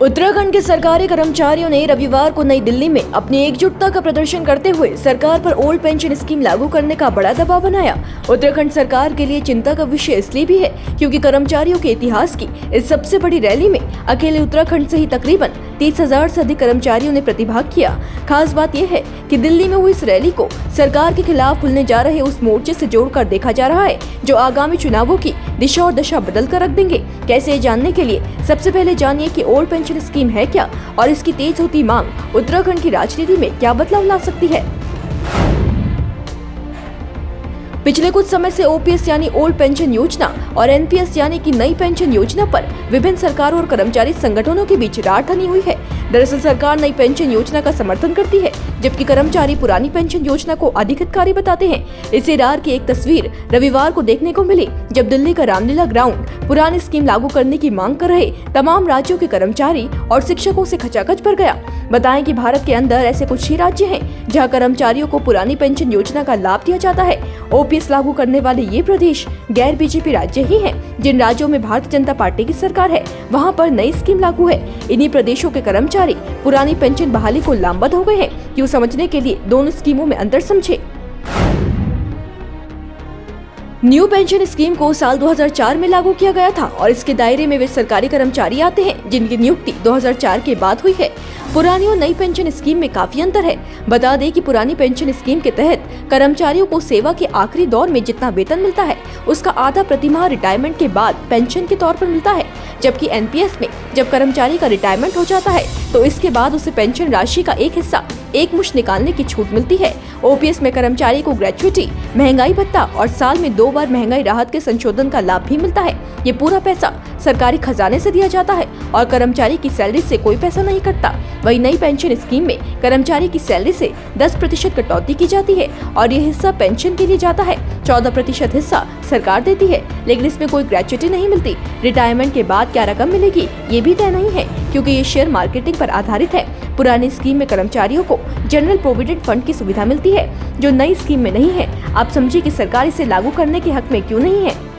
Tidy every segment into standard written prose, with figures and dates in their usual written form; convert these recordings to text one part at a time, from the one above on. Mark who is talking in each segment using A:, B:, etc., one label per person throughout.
A: उत्तराखंड के सरकारी कर्मचारियों ने रविवार को नई दिल्ली में अपनी एकजुटता का प्रदर्शन करते हुए सरकार पर ओल्ड पेंशन स्कीम लागू करने का बड़ा दबाव बनाया। उत्तराखंड सरकार के लिए चिंता का विषय इसलिए भी है क्योंकि कर्मचारियों के इतिहास की इस सबसे बड़ी रैली में अकेले उत्तराखंड से ही तकरीबन 30,000 से अधिक कर्मचारियों ने प्रतिभाग किया। खास बात यह है कि दिल्ली में हुई इस रैली को सरकार के खिलाफ खुलने जा रहे उस मोर्चे से जोड़कर देखा जा रहा है जो आगामी चुनावों की दिशा और दशा बदल कर रख देंगे। कैसे जानने के लिए सबसे पहले जानिए कि ओल्ड पेंशन स्कीम है क्या और इसकी तेज होती मांग उत्तराखंड की राजनीति में क्या बदलाव ला सकती है। पिछले कुछ समय से ओपीएस यानी ओल्ड पेंशन योजना और एनपीएस यानी कि नई पेंशन योजना पर विभिन्न सरकारों और कर्मचारी संगठनों के बीच रार थनी हुई है। दरअसल सरकार नई पेंशन योजना का समर्थन करती है जबकि कर्मचारी पुरानी पेंशन योजना को अधिक हितकारी बताते हैं। इसी रार की एक तस्वीर रविवार को देखने को मिली जब दिल्ली का रामलीला ग्राउंड पुरानी स्कीम लागू करने की मांग कर रहे तमाम राज्यों के कर्मचारी और शिक्षकों से खचाखच भर गया। बताएं कि भारत के अंदर ऐसे कुछ ही राज्य हैं जहां कर्मचारियों को पुरानी पेंशन योजना का लाभ दिया जाता है। ओपीएस लागू करने वाले ये प्रदेश गैर बीजेपी राज्य ही हैं। जिन राज्यों में भारतीय जनता पार्टी की सरकार है वहां पर नई स्कीम लागू है। इन्हीं प्रदेशों के कर्मचारी पुरानी पेंशन बहाली को लामबंद हो गए हैं। क्यों समझने के लिए दोनों स्कीमों में अंतर समझे। न्यू पेंशन स्कीम को साल 2004 में लागू किया गया था और इसके दायरे में वे सरकारी कर्मचारी आते हैं जिनकी नियुक्ति 2004 के बाद हुई है। पुरानी और नई पेंशन स्कीम में काफी अंतर है। बता दें कि पुरानी पेंशन स्कीम के तहत कर्मचारियों को सेवा के आखिरी दौर में जितना वेतन मिलता है उसका आधा प्रतिमाह रिटायरमेंट के बाद पेंशन के तौर पर मिलता है, जबकि एनपीएस में जब कर्मचारी का रिटायरमेंट हो जाता है तो इसके बाद उसे पेंशन राशि का एक हिस्सा एक मुश्त निकालने की छूट मिलती है। ओपीएस में कर्मचारी को ग्रेच्युटी, महंगाई भत्ता और साल में 2 बार महंगाई राहत के संशोधन का लाभ भी मिलता है। ये पूरा पैसा सरकारी खजाने से दिया जाता है और कर्मचारी की सैलरी से कोई पैसा नहीं कटता। वही नई पेंशन स्कीम में कर्मचारी की सैलरी से 10% कटौती की जाती है और ये हिस्सा पेंशन के लिए जाता है। 14% हिस्सा सरकार देती है, लेकिन इसमें कोई ग्रेच्युटी नहीं मिलती। रिटायरमेंट के बाद क्या रकम मिलेगी ये भी तय नहीं है क्योंकि ये शेयर मार्केटिंग पर आधारित है। पुरानी स्कीम में कर्मचारियों को जनरल प्रोविडेंट फंड की सुविधा मिलती है जो नई स्कीम में नहीं है। आप समझिए कि सरकार इसे लागू करने के हक में क्यों नहीं है।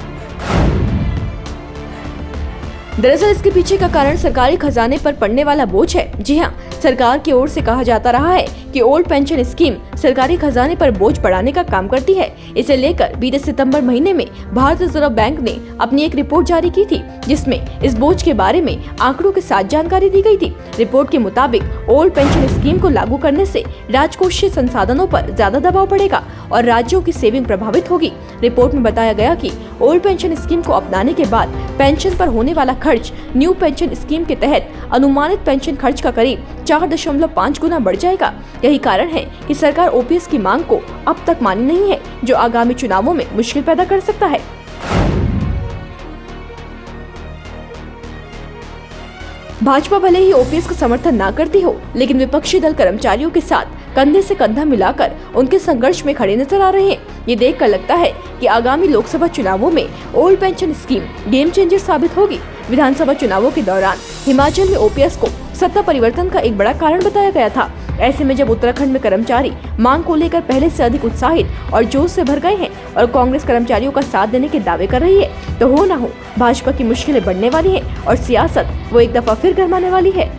A: दरअसल इसके पीछे का कारण सरकारी खजाने पर पड़ने वाला बोझ है। जी हाँ, सरकार की ओर से कहा जाता रहा है कि ओल्ड पेंशन स्कीम सरकारी खजाने पर बोझ बढ़ाने का काम करती है। इसे लेकर बीते सितंबर महीने में भारतीय रिजर्व बैंक ने अपनी एक रिपोर्ट जारी की थी जिसमें इस बोझ के बारे में आंकड़ों के साथ जानकारी दी गई थी। रिपोर्ट के मुताबिक ओल्ड पेंशन स्कीम को लागू करने से राजकोषीय संसाधनों पर ज्यादा दबाव पड़ेगा और राज्यों की सेविंग प्रभावित होगी। रिपोर्ट में बताया गया कि ओल्ड पेंशन स्कीम को अपनाने के बाद पेंशन पर होने वाला खर्च न्यू पेंशन स्कीम के तहत अनुमानित पेंशन खर्च का करीब 4.5 गुना बढ़ जाएगा। यही कारण है कि सरकार ओपीएस की मांग को अब तक मानी नहीं है जो आगामी चुनावों में मुश्किल पैदा कर सकता है। भाजपा भले ही ओपीएस का समर्थन ना करती हो लेकिन विपक्षी दल कर्मचारियों के साथ कंधे से कंधा मिलाकर उनके संघर्ष में खड़े नजर आ रहे हैं। ये देखकर लगता है कि आगामी लोकसभा चुनावों में old pension scheme game changer साबित होगी। विधानसभा चुनावों के दौरान हिमाचल में ओपीएस को सत्ता परिवर्तन का एक बड़ा कारण बताया गया था। ऐसे में जब उत्तराखंड में कर्मचारी मांग को लेकर पहले से अधिक उत्साहित और जोश से भर गए हैं और कांग्रेस कर्मचारियों का साथ देने के दावे कर रही है तो हो ना हो भाजपा की मुश्किलें बढ़ने वाली हैं और सियासत वो एक दफा फिर गरमाने वाली है।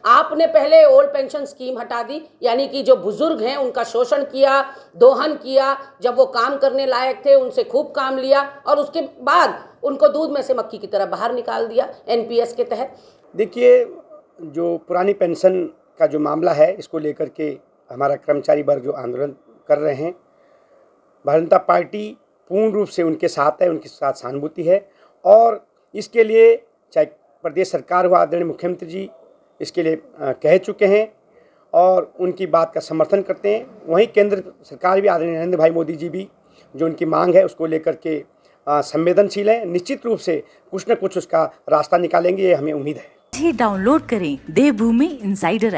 B: आपने पहले ओल्ड पेंशन स्कीम हटा दी, यानी कि जो बुजुर्ग हैं उनका शोषण किया, दोहन किया। जब वो काम करने लायक थे उनसे खूब काम लिया और उसके बाद उनको दूध में से मक्खी की तरह बाहर निकाल दिया एनपीएस के तहत।
C: देखिए, जो पुरानी पेंशन का जो मामला है इसको लेकर के हमारा कर्मचारी वर्ग जो आंदोलन कर रहे हैं, भारतीय जनता पार्टी पूर्ण रूप से उनके साथ है, उनके साथ सहानुभूति है और इसके लिए चाहे प्रदेश सरकार हो, आदरणीय मुख्यमंत्री जी इसके लिए कह चुके हैं और उनकी बात का समर्थन करते हैं। वहीं केंद्र सरकार भी, आदरणीय नरेंद्र भाई मोदी जी भी जो उनकी मांग है उसको लेकर के संवेदनशील है। निश्चित रूप से कुछ न कुछ उसका रास्ता निकालेंगे, ये हमें उम्मीद है।
D: डाउनलोड करें देवभूमि इनसाइडर।